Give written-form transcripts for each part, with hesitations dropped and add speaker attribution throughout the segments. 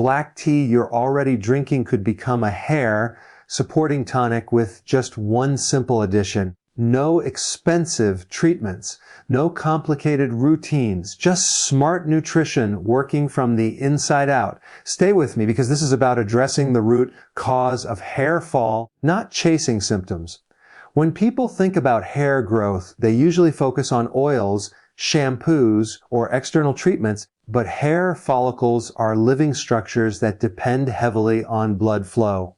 Speaker 1: Black tea you're already drinking could become a hair supporting tonic with just one simple addition. No expensive treatments, no complicated routines, just smart nutrition working from the inside out. Stay with me because this is about addressing the root cause of hair fall, not chasing symptoms. When people think about hair growth, they usually focus on oils, shampoos, or external treatments, but hair follicles are living structures that depend heavily on blood flow.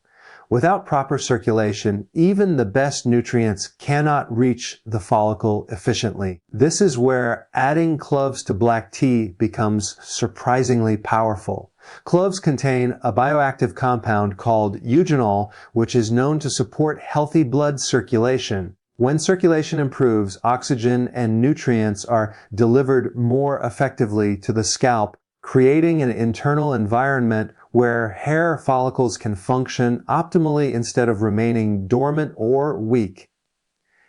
Speaker 1: Without proper circulation, even the best nutrients cannot reach the follicle efficiently. This is where adding cloves to black tea becomes surprisingly powerful. Cloves contain a bioactive compound called eugenol, which is known to support healthy blood circulation. When circulation improves, oxygen and nutrients are delivered more effectively to the scalp, creating an internal environment where hair follicles can function optimally instead of remaining dormant or weak.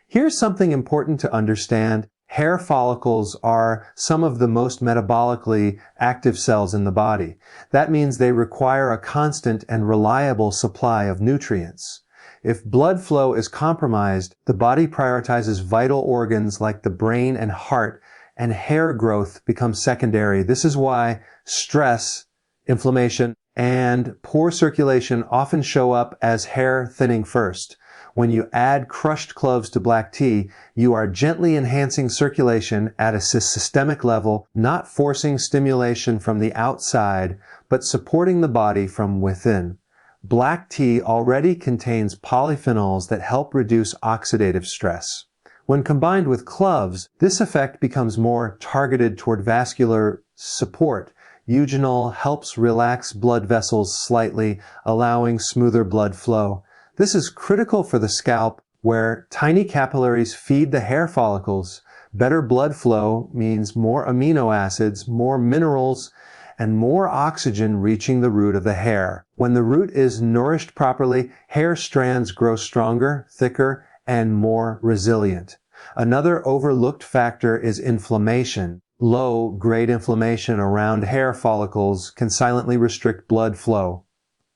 Speaker 1: Here's something important to understand. Hair follicles are some of the most metabolically active cells in the body. That means they require a constant and reliable supply of nutrients. If blood flow is compromised, the body prioritizes vital organs like the brain and heart, and hair growth becomes secondary. This is why stress, inflammation, and poor circulation often show up as hair thinning first. When you add crushed cloves to black tea, you are gently enhancing circulation at a systemic level, not forcing stimulation from the outside, but supporting the body from within. Black tea already contains polyphenols that help reduce oxidative stress. When combined with cloves, this effect becomes more targeted toward vascular support. Eugenol helps relax blood vessels slightly, allowing smoother blood flow. This is critical for the scalp, where tiny capillaries feed the hair follicles. Better blood flow means more amino acids, more minerals, and more oxygen reaching the root of the hair. When the root is nourished properly, hair strands grow stronger, thicker, and more resilient. Another overlooked factor is inflammation. Low-grade inflammation around hair follicles can silently restrict blood flow.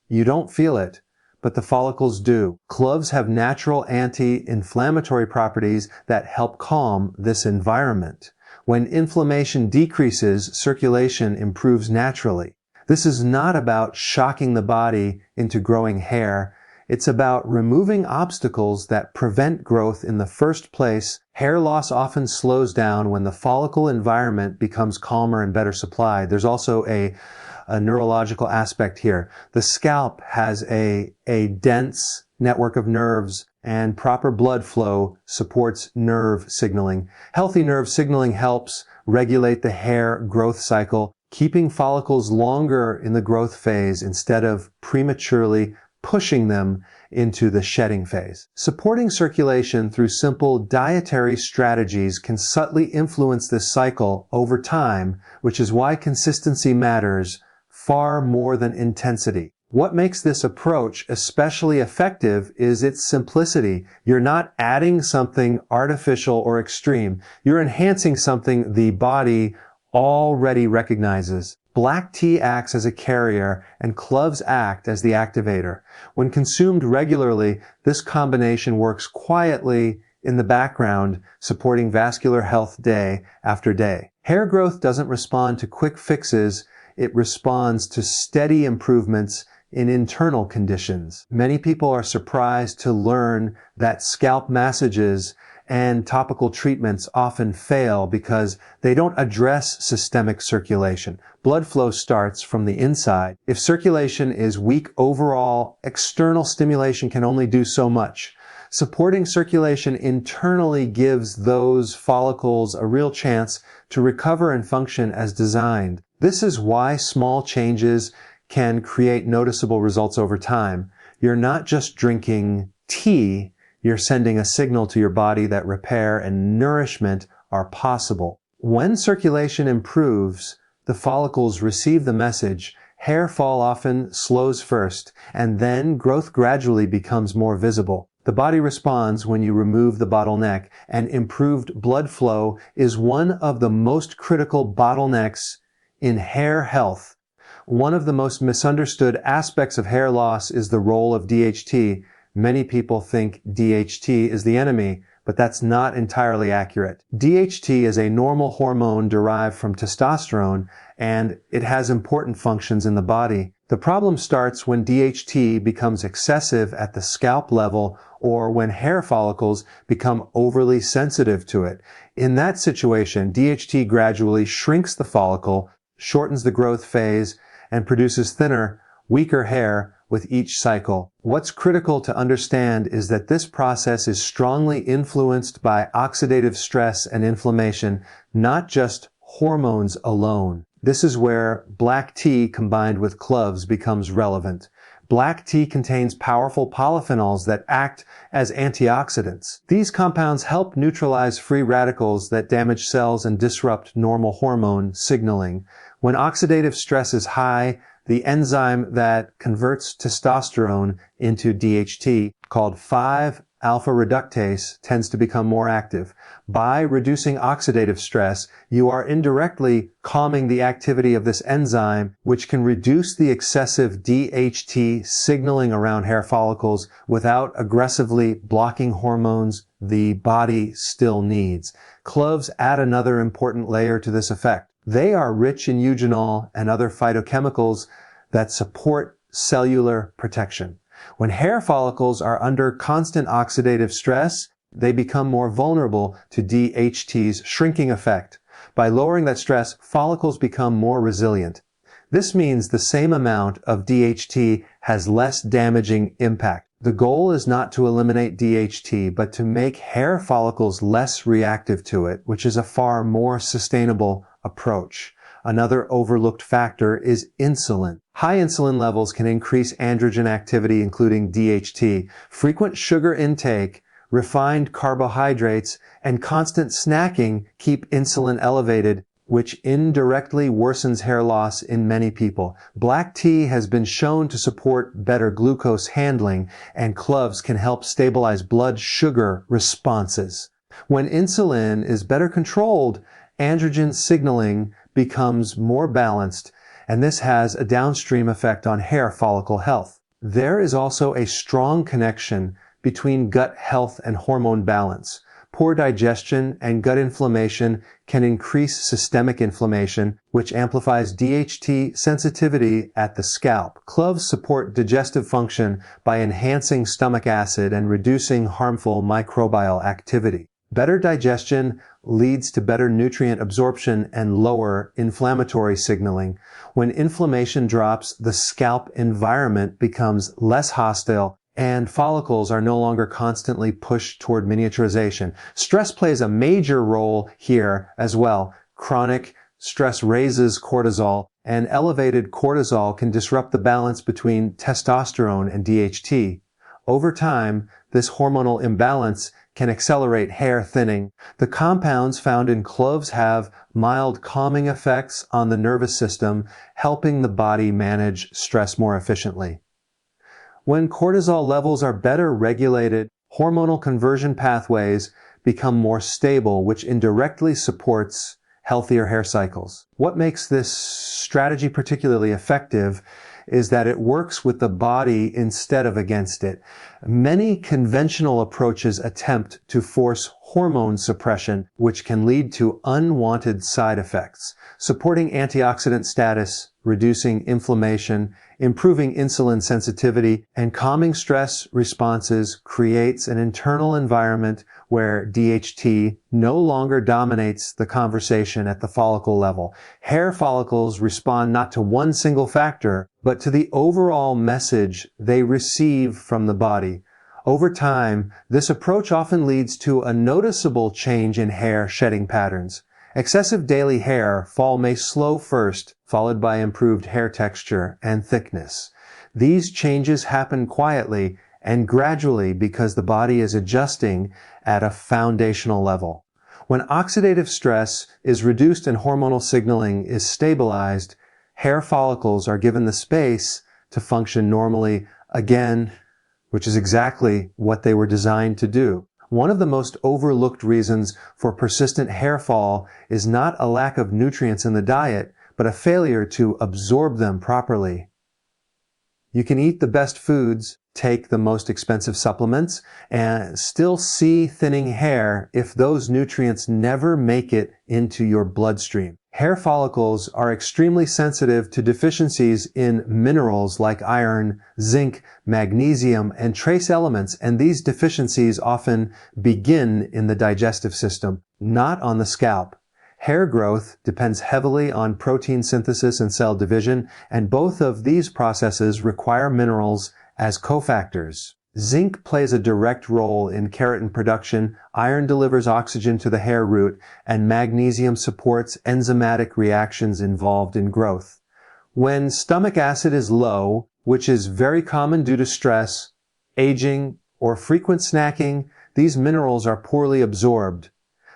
Speaker 1: You don't feel it, but the follicles do. Cloves have natural anti-inflammatory properties that help calm this environment. When inflammation decreases, circulation improves naturally. This is not about shocking the body into growing hair. It's about removing obstacles that prevent growth in the first place. Hair loss often slows down when the follicle environment becomes calmer and better supplied. There's also a neurological aspect here. The scalp has a dense network of nerves, and proper blood flow supports nerve signaling. Healthy nerve signaling helps regulate the hair growth cycle, keeping follicles longer in the growth phase instead of prematurely pushing them into the shedding phase. Supporting circulation through simple dietary strategies can subtly influence this cycle over time, which is why consistency matters far more than intensity. What makes this approach especially effective is its simplicity. You're not adding something artificial or extreme. You're enhancing something the body already recognizes. Black tea acts as a carrier and cloves act as the activator. When consumed regularly, this combination works quietly in the background, supporting vascular health day after day. Hair growth doesn't respond to quick fixes. It responds to steady improvements in internal conditions. Many people are surprised to learn that scalp massages and topical treatments often fail because they don't address systemic circulation. Blood flow starts from the inside. If circulation is weak overall, external stimulation can only do so much. Supporting circulation internally gives those follicles a real chance to recover and function as designed. This is why small changes can create noticeable results over time. You're not just drinking tea, you're sending a signal to your body that repair and nourishment are possible. When circulation improves, the follicles receive the message. Hair fall often slows first, and then growth gradually becomes more visible. The body responds when you remove the bottleneck, and improved blood flow is one of the most critical bottlenecks in hair health. One of the most misunderstood aspects of hair loss is the role of DHT. Many people think DHT is the enemy, but that's not entirely accurate. DHT is a normal hormone derived from testosterone, and it has important functions in the body. The problem starts when DHT becomes excessive at the scalp level or when hair follicles become overly sensitive to it. In that situation, DHT gradually shrinks the follicle, shortens the growth phase, and produces thinner, weaker hair with each cycle. What's critical to understand is that this process is strongly influenced by oxidative stress and inflammation, not just hormones alone. This is where black tea combined with cloves becomes relevant. Black tea contains powerful polyphenols that act as antioxidants. These compounds help neutralize free radicals that damage cells and disrupt normal hormone signaling. When oxidative stress is high, the enzyme that converts testosterone into DHT, called 5-alpha reductase, tends to become more active. By reducing oxidative stress, you are indirectly calming the activity of this enzyme, which can reduce the excessive DHT signaling around hair follicles without aggressively blocking hormones the body still needs. Cloves add another important layer to this effect. They are rich in eugenol and other phytochemicals that support cellular protection. When hair follicles are under constant oxidative stress, they become more vulnerable to DHT's shrinking effect. By lowering that stress, follicles become more resilient. This means the same amount of DHT has less damaging impact. The goal is not to eliminate DHT, but to make hair follicles less reactive to it, which is a far more sustainable approach. Another overlooked factor is insulin. High insulin levels can increase androgen activity, including DHT. Frequent sugar intake, refined carbohydrates, and constant snacking keep insulin elevated, which indirectly worsens hair loss in many people. Black tea has been shown to support better glucose handling, and cloves can help stabilize blood sugar responses. When insulin is better controlled, androgen signaling becomes more balanced, and this has a downstream effect on hair follicle health. There is also a strong connection between gut health and hormone balance. Poor digestion and gut inflammation can increase systemic inflammation, which amplifies DHT sensitivity at the scalp. Cloves support digestive function by enhancing stomach acid and reducing harmful microbial activity. Better digestion leads to better nutrient absorption and lower inflammatory signaling. When inflammation drops, the scalp environment becomes less hostile and follicles are no longer constantly pushed toward miniaturization. Stress plays a major role here as well. Chronic stress raises cortisol, and elevated cortisol can disrupt the balance between testosterone and DHT. Over time, this hormonal imbalance can accelerate hair thinning. The compounds found in cloves have mild calming effects on the nervous system, helping the body manage stress more efficiently. When cortisol levels are better regulated, hormonal conversion pathways become more stable, which indirectly supports healthier hair cycles. What makes this strategy particularly effective is that it works with the body instead of against it. Many conventional approaches attempt to force hormone suppression, which can lead to unwanted side effects. Supporting antioxidant status, reducing inflammation, improving insulin sensitivity, and calming stress responses creates an internal environment where DHT no longer dominates the conversation at the follicle level. Hair follicles respond not to one single factor, but to the overall message they receive from the body. Over time, this approach often leads to a noticeable change in hair shedding patterns. Excessive daily hair fall may slow first, followed by improved hair texture and thickness. These changes happen quietly and gradually because the body is adjusting at a foundational level. When oxidative stress is reduced and hormonal signaling is stabilized, hair follicles are given the space to function normally again, which is exactly what they were designed to do. One of the most overlooked reasons for persistent hair fall is not a lack of nutrients in the diet, but a failure to absorb them properly. You can eat the best foods, take the most expensive supplements, and still see thinning hair if those nutrients never make it into your bloodstream. Hair follicles are extremely sensitive to deficiencies in minerals like iron, zinc, magnesium, and trace elements, and these deficiencies often begin in the digestive system, not on the scalp. Hair growth depends heavily on protein synthesis and cell division, and both of these processes require minerals as cofactors. Zinc plays a direct role in keratin production, iron delivers oxygen to the hair root, and magnesium supports enzymatic reactions involved in growth. When stomach acid is low, which is very common due to stress, aging, or frequent snacking, these minerals are poorly absorbed.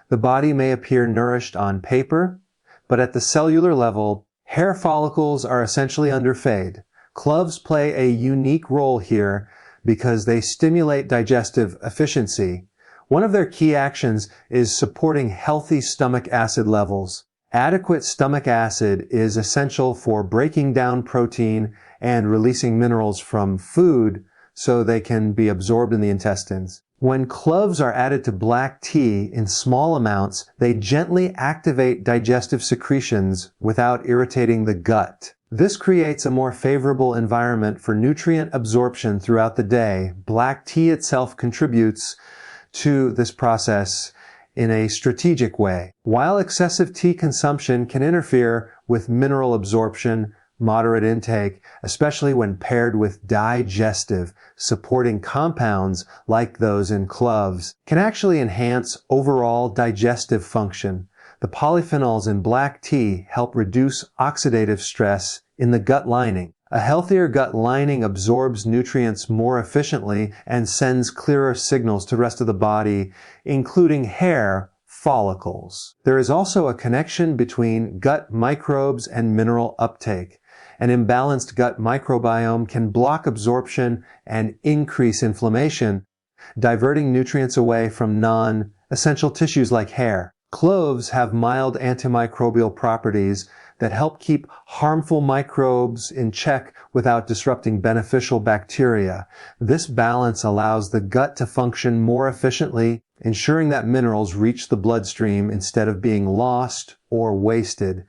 Speaker 1: The body may appear nourished on paper, but at the cellular level, hair follicles are essentially underfed. Cloves play a unique role here because they stimulate digestive efficiency. One of their key actions is supporting healthy stomach acid levels. Adequate stomach acid is essential for breaking down protein and releasing minerals from food so they can be absorbed in the intestines. When cloves are added to black tea in small amounts, they gently activate digestive secretions without irritating the gut. This creates a more favorable environment for nutrient absorption throughout the day. Black tea itself contributes to this process in a strategic way. While excessive tea consumption can interfere with mineral absorption, moderate intake, especially when paired with digestive supporting compounds like those in cloves, can actually enhance overall digestive function. The polyphenols in black tea help reduce oxidative stress in the gut lining. A healthier gut lining absorbs nutrients more efficiently and sends clearer signals to the rest of the body, including hair follicles. There is also a connection between gut microbes and mineral uptake. An imbalanced gut microbiome can block absorption and increase inflammation, diverting nutrients away from non-essential tissues like hair. Cloves have mild antimicrobial properties that help keep harmful microbes in check without disrupting beneficial bacteria. This balance allows the gut to function more efficiently, ensuring that minerals reach the bloodstream instead of being lost or wasted.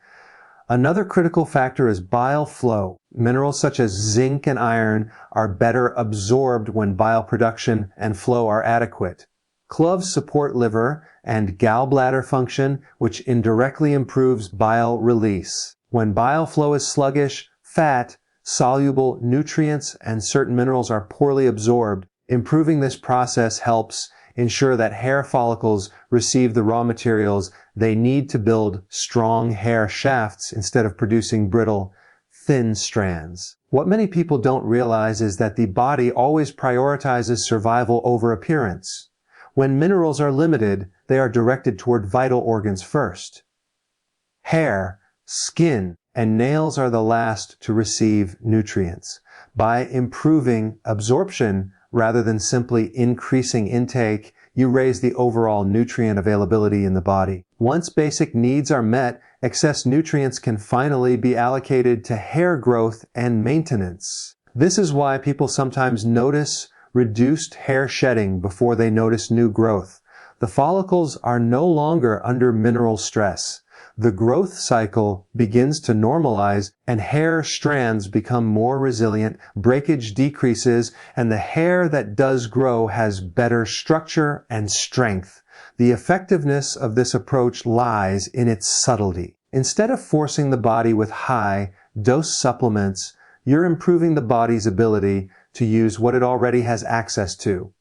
Speaker 1: Another critical factor is bile flow. Minerals such as zinc and iron are better absorbed when bile production and flow are adequate. Cloves support liver and gallbladder function, which indirectly improves bile release. When bile flow is sluggish, fat, soluble nutrients, and certain minerals are poorly absorbed. Improving this process helps ensure that hair follicles receive the raw materials they need to build strong hair shafts instead of producing brittle, thin strands. What many people don't realize is that the body always prioritizes survival over appearance. When minerals are limited, they are directed toward vital organs first. Hair, skin, and nails are the last to receive nutrients. By improving absorption rather than simply increasing intake, you raise the overall nutrient availability in the body. Once basic needs are met, excess nutrients can finally be allocated to hair growth and maintenance. This is why people sometimes notice reduced hair shedding before they notice new growth. The follicles are no longer under mineral stress. The growth cycle begins to normalize and hair strands become more resilient, breakage decreases, and the hair that does grow has better structure and strength. The effectiveness of this approach lies in its subtlety. Instead of forcing the body with high-dose supplements, you're improving the body's ability to use what it already has access to.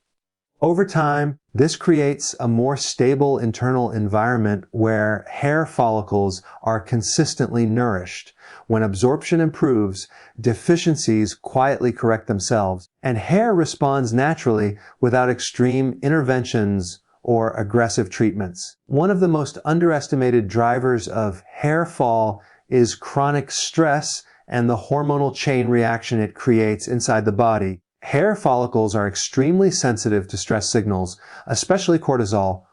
Speaker 1: Over time, this creates a more stable internal environment where hair follicles are consistently nourished. When absorption improves, deficiencies quietly correct themselves, and hair responds naturally without extreme interventions or aggressive treatments. One of the most underestimated drivers of hair fall is chronic stress and the hormonal chain reaction it creates inside the body. Hair follicles are extremely sensitive to stress signals, especially cortisol.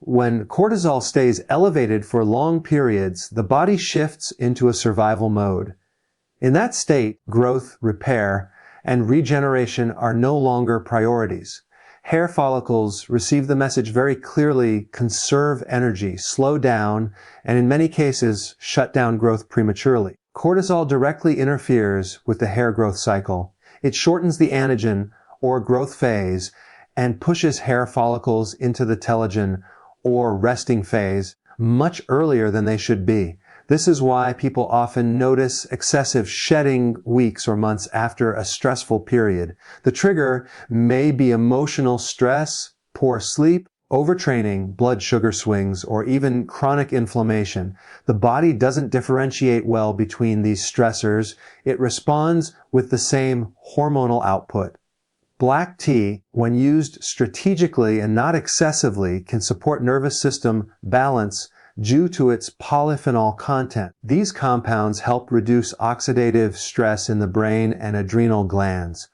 Speaker 1: When cortisol stays elevated for long periods, the body shifts into a survival mode. In that state, growth, repair, and regeneration are no longer priorities. Hair follicles receive the message very clearly: conserve energy, slow down, and in many cases, shut down growth prematurely. Cortisol directly interferes with the hair growth cycle. It shortens the anagen, or growth phase, and pushes hair follicles into the telogen, or resting phase, much earlier than they should be. This is why people often notice excessive shedding weeks or months after a stressful period. The trigger may be emotional stress, poor sleep, overtraining, blood sugar swings, or even chronic inflammation. The body doesn't differentiate well between these stressors. It responds with the same hormonal output. Black tea, when used strategically and not excessively, can support nervous system balance due to its polyphenol content. These compounds help reduce oxidative stress in the brain and adrenal glands.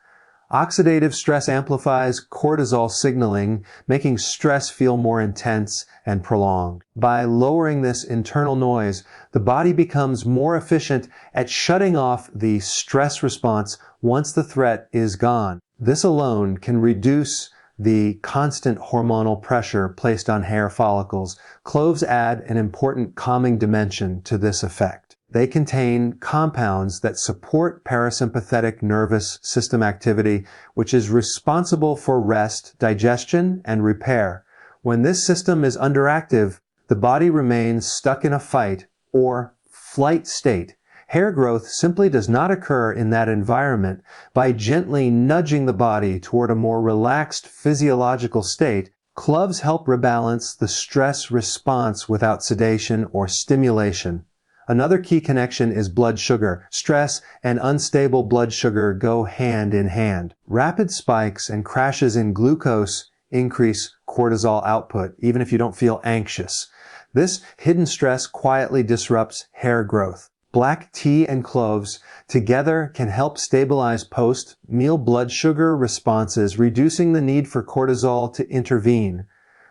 Speaker 1: Oxidative stress amplifies cortisol signaling, making stress feel more intense and prolonged. By lowering this internal noise, the body becomes more efficient at shutting off the stress response once the threat is gone. This alone can reduce the constant hormonal pressure placed on hair follicles. Cloves add an important calming dimension to this effect. They contain compounds that support parasympathetic nervous system activity, which is responsible for rest, digestion, and repair. When this system is underactive, the body remains stuck in a fight or flight state. Hair growth simply does not occur in that environment. By gently nudging the body toward a more relaxed physiological state, cloves help rebalance the stress response without sedation or stimulation. Another key connection is blood sugar. Stress and unstable blood sugar go hand in hand. Rapid spikes and crashes in glucose increase cortisol output, even if you don't feel anxious. This hidden stress quietly disrupts hair growth. Black tea and cloves together can help stabilize post-meal blood sugar responses, reducing the need for cortisol to intervene.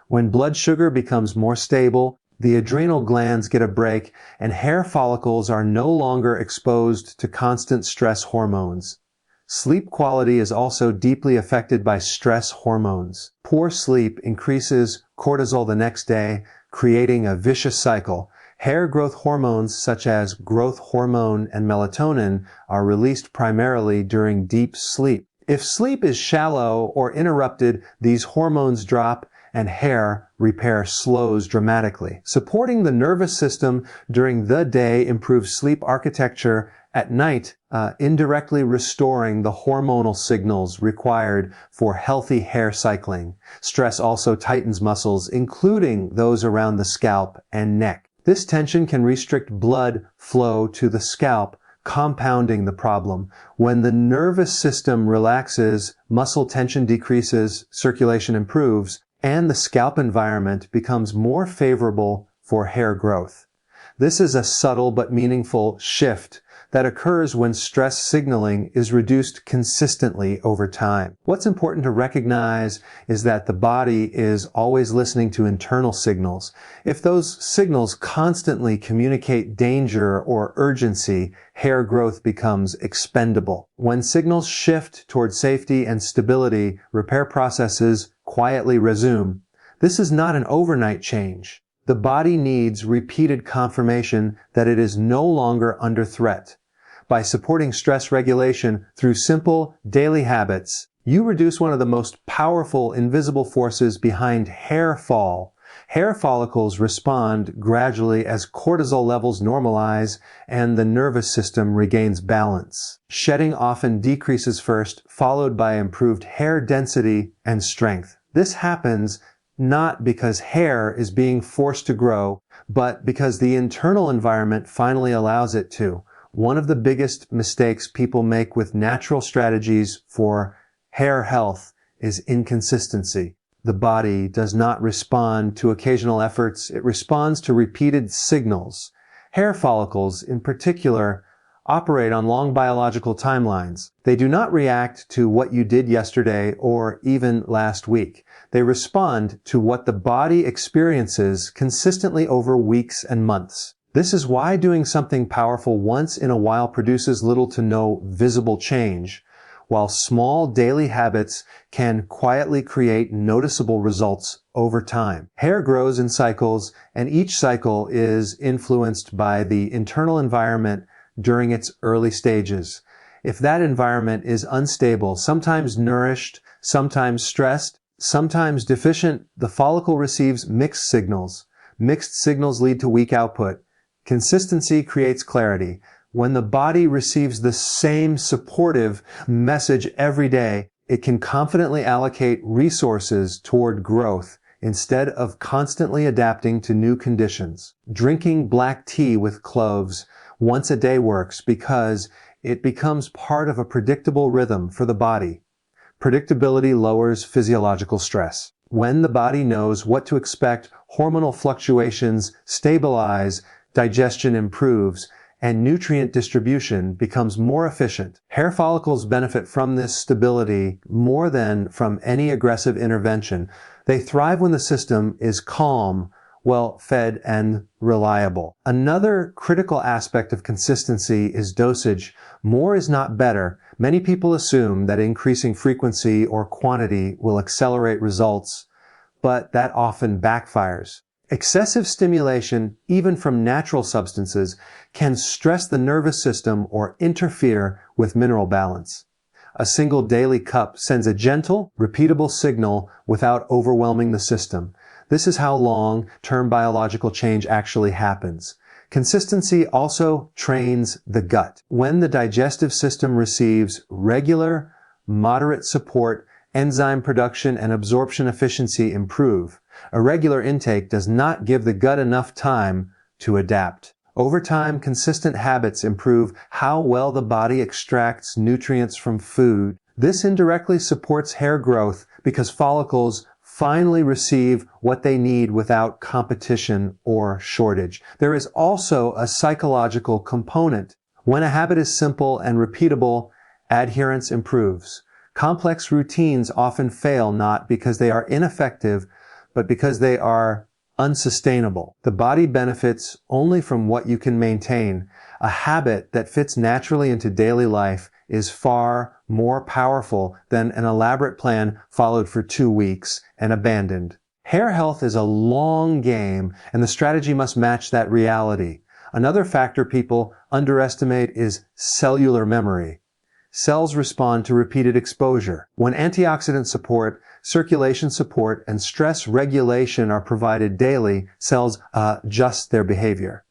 Speaker 1: When blood sugar becomes more stable, the adrenal glands get a break, and hair follicles are no longer exposed to constant stress hormones. Sleep quality is also deeply affected by stress hormones. Poor sleep increases cortisol the next day, creating a vicious cycle. Hair growth hormones such as growth hormone and melatonin are released primarily during deep sleep. If sleep is shallow or interrupted, these hormones drop and hair repair slows dramatically. Supporting the nervous system during the day improves sleep architecture at night, indirectly restoring the hormonal signals required for healthy hair cycling. Stress also tightens muscles, including those around the scalp and neck. This tension can restrict blood flow to the scalp, compounding the problem. When the nervous system relaxes, muscle tension decreases, circulation improves, and the scalp environment becomes more favorable for hair growth. This is a subtle but meaningful shift that occurs when stress signaling is reduced consistently over time. What's important to recognize is that the body is always listening to internal signals. If those signals constantly communicate danger or urgency, hair growth becomes expendable. When signals shift toward safety and stability, repair processes quietly resume. This is not an overnight change. The body needs repeated confirmation that it is no longer under threat. By supporting stress regulation through simple daily habits, you reduce one of the most powerful invisible forces behind hair fall. Hair follicles respond gradually as cortisol levels normalize and the nervous system regains balance. Shedding often decreases first, followed by improved hair density and strength. This happens not because hair is being forced to grow, but because the internal environment finally allows it to. One of the biggest mistakes people make with natural strategies for hair health is inconsistency. The body does not respond to occasional efforts, it responds to repeated signals. Hair follicles, in particular, operate on long biological timelines. They do not react to what you did yesterday or even last week. They respond to what the body experiences consistently over weeks and months. This is why doing something powerful once in a while produces little to no visible change, while small daily habits can quietly create noticeable results over time. Hair grows in cycles, and each cycle is influenced by the internal environment during its early stages. If that environment is unstable, sometimes nourished, sometimes stressed, sometimes deficient, the follicle receives mixed signals. Mixed signals lead to weak output. Consistency creates clarity. When the body receives the same supportive message every day, it can confidently allocate resources toward growth instead of constantly adapting to new conditions. Drinking black tea with cloves once a day works because it becomes part of a predictable rhythm for the body. Predictability lowers physiological stress. When the body knows what to expect, hormonal fluctuations stabilize, digestion improves, and nutrient distribution becomes more efficient. Hair follicles benefit from this stability more than from any aggressive intervention. They thrive when the system is calm, well-fed, and reliable. Another critical aspect of consistency is dosage. More is not better. Many people assume that increasing frequency or quantity will accelerate results, but that often backfires. Excessive stimulation, even from natural substances, can stress the nervous system or interfere with mineral balance. A single daily cup sends a gentle, repeatable signal without overwhelming the system. This is how long-term biological change actually happens. Consistency also trains the gut. When the digestive system receives regular, moderate support, enzyme production and absorption efficiency improve. Irregular intake does not give the gut enough time to adapt. Over time, consistent habits improve how well the body extracts nutrients from food. This indirectly supports hair growth because follicles finally receive what they need without competition or shortage. There is also a psychological component. When a habit is simple and repeatable, adherence improves. Complex routines often fail not because they are ineffective, but because they are unsustainable. The body benefits only from what you can maintain. A habit that fits naturally into daily life is far more powerful than an elaborate plan followed for 2 weeks and abandoned. Hair health is a long game, and the strategy must match that reality. Another factor people underestimate is cellular memory. Cells respond to repeated exposure. When antioxidant support, circulation support, and stress regulation are provided daily, cells adjust their behavior.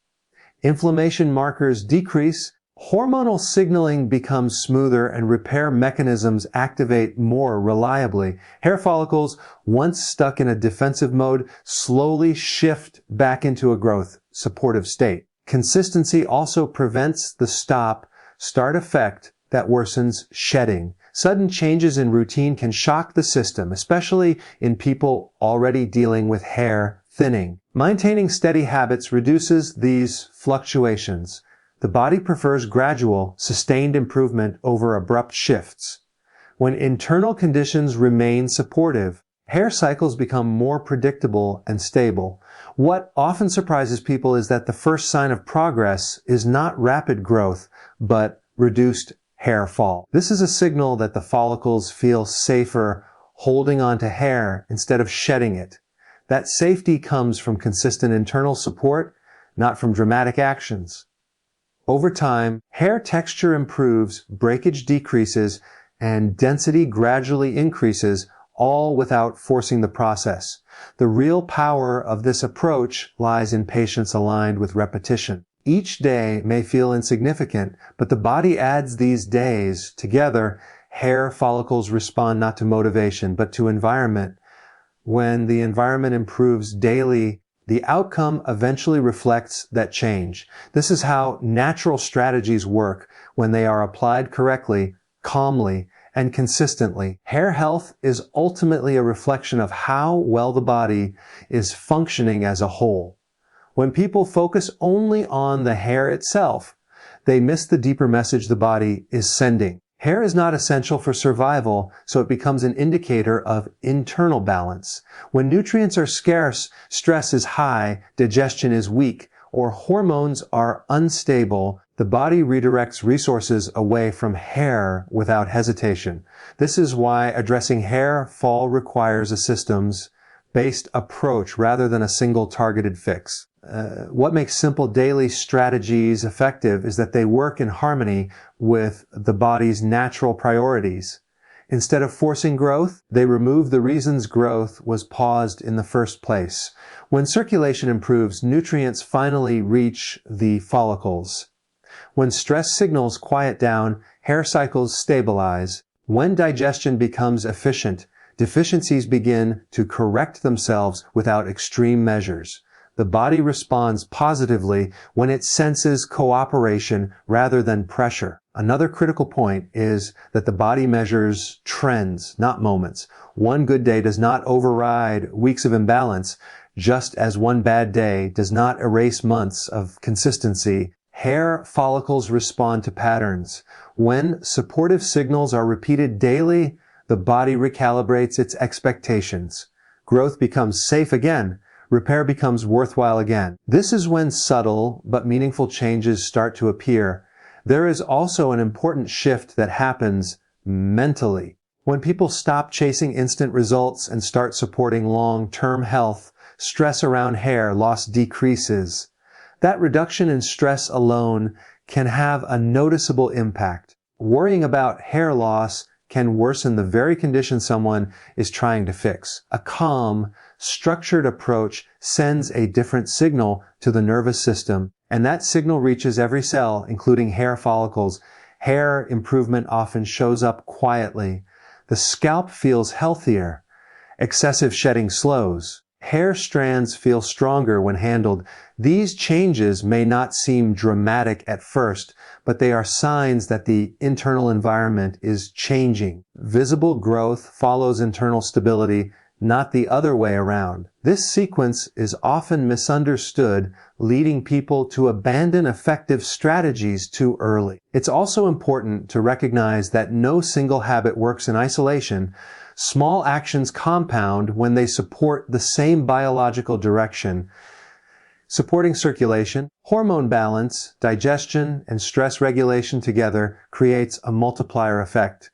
Speaker 1: Inflammation markers decrease, hormonal signaling becomes smoother, and repair mechanisms activate more reliably. Hair follicles, once stuck in a defensive mode, slowly shift back into a growth, supportive state. Consistency also prevents the stop-start effect that worsens shedding. Sudden changes in routine can shock the system, especially in people already dealing with hair thinning. Maintaining steady habits reduces these fluctuations. The body prefers gradual, sustained improvement over abrupt shifts. When internal conditions remain supportive, hair cycles become more predictable and stable. What often surprises people is that the first sign of progress is not rapid growth, but reduced hair fall. This is a signal that the follicles feel safer holding on to hair instead of shedding it. That safety comes from consistent internal support, not from dramatic actions. Over time, hair texture improves, breakage decreases, and density gradually increases, all without forcing the process. The real power of this approach lies in patience aligned with repetition. Each day may feel insignificant, but the body adds these days together. Hair follicles respond not to motivation, but to environment. When the environment improves daily, the outcome eventually reflects that change. This is how natural strategies work when they are applied correctly, calmly, and consistently. Hair health is ultimately a reflection of how well the body is functioning as a whole. When people focus only on the hair itself, They miss the deeper message the body is sending. Hair is not essential for survival, so it becomes an indicator of internal balance. When nutrients are scarce, stress is high, digestion is weak, or hormones are unstable, the body redirects resources away from hair without hesitation. This is why addressing hair fall requires a systems-based approach rather than a single targeted fix. What makes simple daily strategies effective is that they work in harmony with the body's natural priorities. Instead of forcing growth, they remove the reasons growth was paused in the first place. When circulation improves, nutrients finally reach the follicles. When stress signals quiet down, hair cycles stabilize. When digestion becomes efficient, deficiencies begin to correct themselves without extreme measures. The body responds positively when it senses cooperation rather than pressure. Another critical point is that the body measures trends, not moments. One good day does not override weeks of imbalance, just as one bad day does not erase months of consistency. Hair follicles respond to patterns. When supportive signals are repeated daily, the body recalibrates its expectations. Growth becomes safe again. Repair becomes worthwhile again. This is when subtle but meaningful changes start to appear. There is also an important shift that happens mentally. When people stop chasing instant results and start supporting long-term health, stress around hair loss decreases. That reduction in stress alone can have a noticeable impact. Worrying about hair loss can worsen the very condition someone is trying to fix. A calm, structured approach sends a different signal to the nervous system, and that signal reaches every cell, including hair follicles. Hair improvement often shows up quietly. The scalp feels healthier. Excessive shedding slows. Hair strands feel stronger when handled. These changes may not seem dramatic at first, but they are signs that the internal environment is changing. Visible growth follows internal stability, not the other way around. This sequence is often misunderstood, leading people to abandon effective strategies too early. It's also important to recognize that no single habit works in isolation. Small actions compound when they support the same biological direction. Supporting circulation, hormone balance, digestion, and stress regulation together creates a multiplier effect.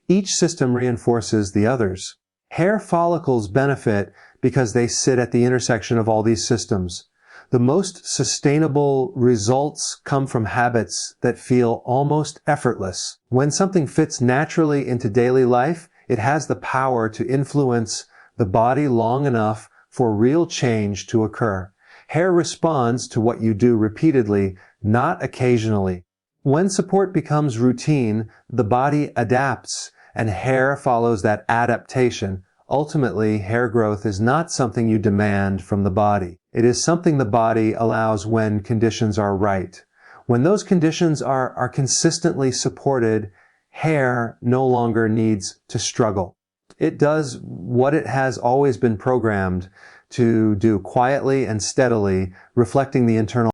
Speaker 1: Each system reinforces the others. Hair follicles benefit because they sit at the intersection of all these systems. The most sustainable results come from habits that feel almost effortless. When something fits naturally into daily life, it has the power to influence the body long enough for real change to occur. Hair responds to what you do repeatedly, not occasionally. When support becomes routine, the body adapts, and hair follows that adaptation. Ultimately, hair growth is not something you demand from the body. It is something the body allows when conditions are right. When those conditions are consistently supported, hair no longer needs to struggle. It does what it has always been programmed to do quietly and steadily, reflecting the internal